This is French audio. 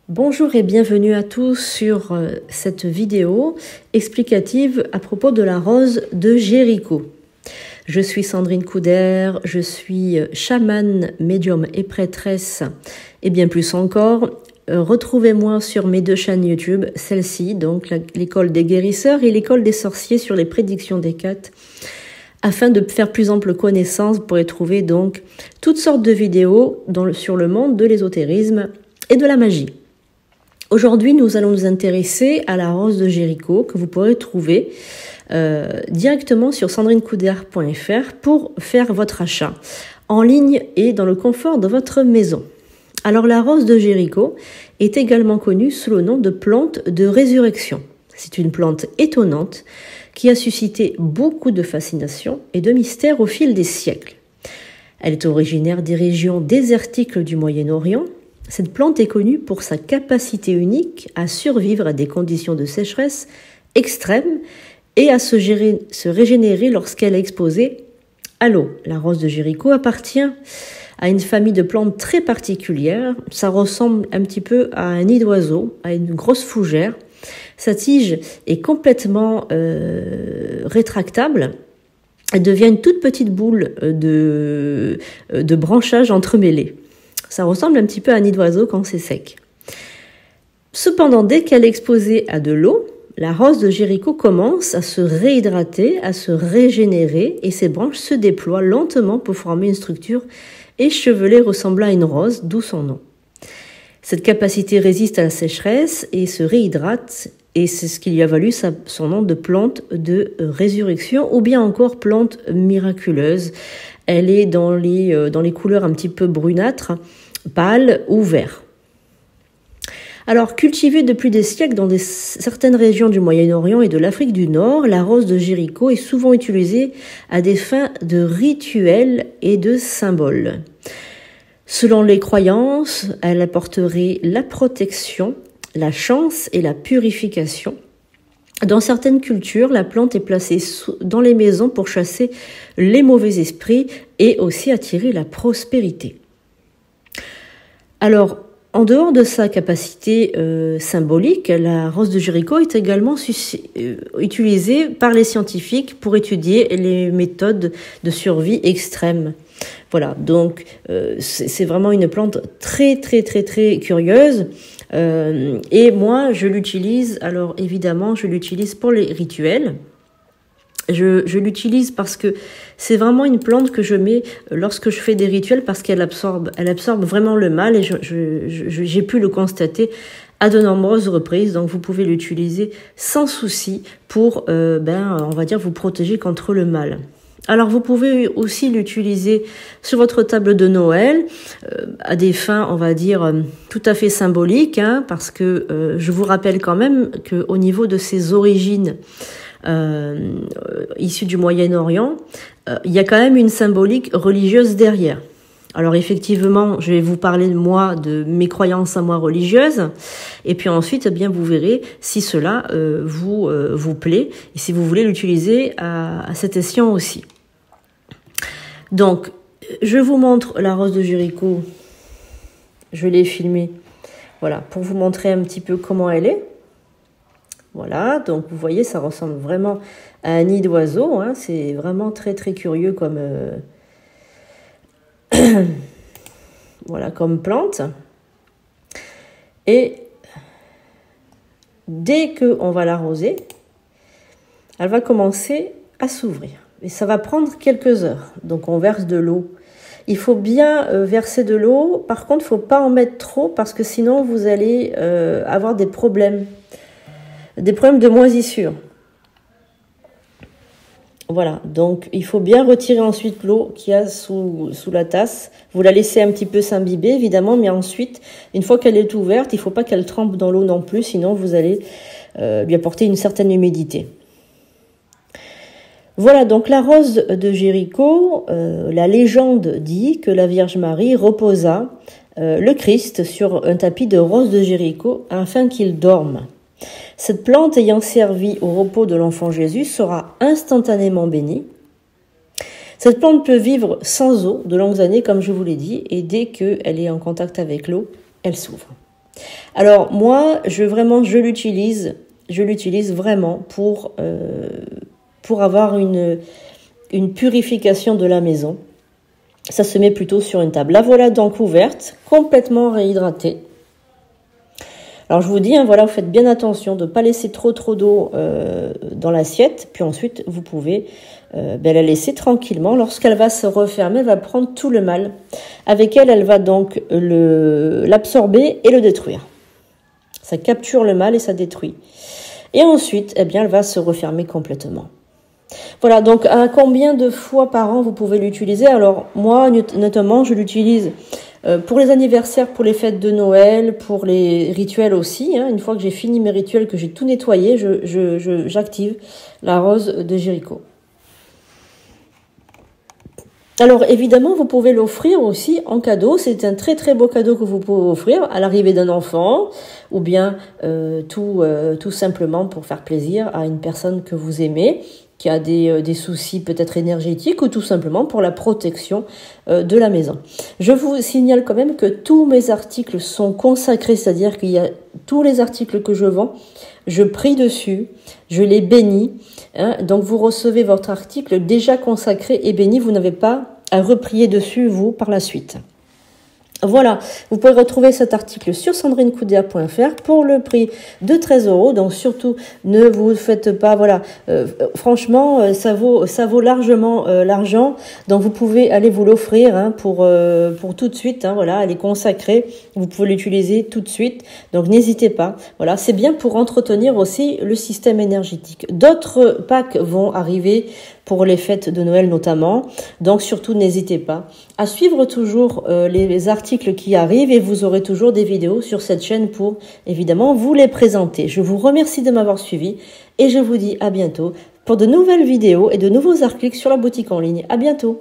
Bonjour et bienvenue à tous sur cette vidéo explicative à propos de la rose de Jéricho. Je suis Sandrine Couder, je suis chamane, médium et prêtresse et bien plus encore. Retrouvez-moi sur mes deux chaînes YouTube, celle-ci, donc l'école des guérisseurs et l'école des sorciers sur les prédictions des cartes. Afin de faire plus ample connaissance, vous pourrez trouver donc toutes sortes de vidéos sur le monde de l'ésotérisme et de la magie. Aujourd'hui, nous allons nous intéresser à la rose de Jéricho que vous pourrez trouver directement sur sandrinecouder.fr pour faire votre achat en ligne et dans le confort de votre maison. Alors la rose de Jéricho est également connue sous le nom de plante de résurrection. C'est une plante étonnante qui a suscité beaucoup de fascination et de mystère au fil des siècles. Elle est originaire des régions désertiques du Moyen-Orient. Cette plante est connue pour sa capacité unique à survivre à des conditions de sécheresse extrêmes et à se régénérer lorsqu'elle est exposée à l'eau. La rose de Jéricho appartient à une famille de plantes très particulière. Ça ressemble un petit peu à un nid d'oiseau, à une grosse fougère. Sa tige est complètement rétractable. Elle devient une toute petite boule de branchages entremêlés. Ça ressemble un petit peu à un nid d'oiseau quand c'est sec. Cependant, dès qu'elle est exposée à de l'eau, la rose de Jéricho commence à se réhydrater, à se régénérer et ses branches se déploient lentement pour former une structure échevelée ressemblant à une rose, d'où son nom. Cette capacité résiste à la sécheresse et se réhydrate et c'est ce qui lui a valu son nom de plante de résurrection ou bien encore plante miraculeuse. Elle est dans les couleurs un petit peu brunâtres, pâles ou vert. Alors, cultivée depuis des siècles dans certaines régions du Moyen-Orient et de l'Afrique du Nord, la rose de Jéricho est souvent utilisée à des fins de rituels et de symboles. Selon les croyances, elle apporterait la protection, la chance et la purification. Dans certaines cultures, la plante est placée dans les maisons pour chasser les mauvais esprits et aussi attirer la prospérité. Alors, en dehors de sa capacité symbolique, la rose de Jéricho est également utilisée par les scientifiques pour étudier les méthodes de survie extrêmes. Voilà, donc c'est vraiment une plante très curieuse. Et moi, je l'utilise, alors évidemment, je l'utilise pour les rituels. Je l'utilise parce que c'est vraiment une plante que je mets lorsque je fais des rituels parce qu'elle absorbe vraiment le mal et j'ai pu le constater à de nombreuses reprises. Donc vous pouvez l'utiliser sans souci pour, on va dire, vous protéger contre le mal. Alors vous pouvez aussi l'utiliser sur votre table de Noël à des fins, on va dire, tout à fait symboliques, parce que je vous rappelle quand même qu'au niveau de ses origines issues du Moyen-Orient, il y a quand même une symbolique religieuse derrière. Alors effectivement, je vais vous parler de mes croyances à moi religieuses, et puis ensuite, bien vous verrez si cela vous plaît et si vous voulez l'utiliser à cet escient aussi. Donc, je vous montre la rose de Jéricho. Je l'ai filmée, voilà, pour vous montrer un petit peu comment elle est. Voilà, donc vous voyez, ça ressemble vraiment à un nid d'oiseau. C'est vraiment très curieux comme voilà, comme plante. Et dès qu'on va l'arroser, elle va commencer à s'ouvrir. Et ça va prendre quelques heures. Donc on verse de l'eau. Il faut bien verser de l'eau. Par contre, il ne faut pas en mettre trop parce que sinon vous allez avoir des problèmes de moisissure. Voilà, donc il faut bien retirer ensuite l'eau qu'il y a sous la tasse. Vous la laissez un petit peu s'imbiber, évidemment, mais ensuite, une fois qu'elle est ouverte, il ne faut pas qu'elle trempe dans l'eau non plus, sinon vous allez lui apporter une certaine humidité. Voilà, donc la rose de Jéricho, la légende dit que la Vierge Marie reposa le Christ sur un tapis de rose de Jéricho afin qu'il dorme. Cette plante ayant servi au repos de l'enfant Jésus sera instantanément bénie. Cette plante peut vivre sans eau de longues années, comme je vous l'ai dit, et dès qu'elle est en contact avec l'eau, elle s'ouvre. Alors moi, je l'utilise vraiment pour avoir une purification de la maison. Ça se met plutôt sur une table. La voilà donc ouverte, complètement réhydratée. Alors je vous dis, voilà, vous faites bien attention de ne pas laisser trop d'eau dans l'assiette. Puis ensuite, vous pouvez la laisser tranquillement. Lorsqu'elle va se refermer, elle va prendre tout le mal. Avec elle, elle va donc l'absorber et le détruire. Ça capture le mal et ça détruit. Et ensuite, elle va se refermer complètement. Voilà, donc à combien de fois par an vous pouvez l'utiliser? Alors moi, notamment, je l'utilise pour les anniversaires, pour les fêtes de Noël, pour les rituels aussi. Une fois que j'ai fini mes rituels, que j'ai tout nettoyé, j'active la rose de Jéricho. Alors évidemment, vous pouvez l'offrir aussi en cadeau. C'est un très très beau cadeau que vous pouvez offrir à l'arrivée d'un enfant ou bien tout simplement pour faire plaisir à une personne que vous aimez, qui a des soucis peut-être énergétiques ou tout simplement pour la protection de la maison. Je vous signale quand même que tous mes articles sont consacrés, c'est-à-dire qu'il y a tous les articles que je vends, je prie dessus, je les bénis. Donc vous recevez votre article déjà consacré et béni, vous n'avez pas à reprier dessus vous par la suite. Voilà, vous pouvez retrouver cet article sur sandrinecoudert.fr pour le prix de 13 €. Donc surtout, ne vous faites pas, voilà, franchement, ça vaut largement l'argent. Donc vous pouvez aller vous l'offrir pour tout de suite. Voilà, elle est consacrée. Vous pouvez l'utiliser tout de suite. Donc n'hésitez pas. Voilà, c'est bien pour entretenir aussi le système énergétique. D'autres packs vont arriver pour les fêtes de Noël notamment. Donc surtout, n'hésitez pas à suivre toujours les articles qui arrivent et vous aurez toujours des vidéos sur cette chaîne pour évidemment vous les présenter. Je vous remercie de m'avoir suivi et je vous dis à bientôt pour de nouvelles vidéos et de nouveaux articles sur la boutique en ligne. À bientôt.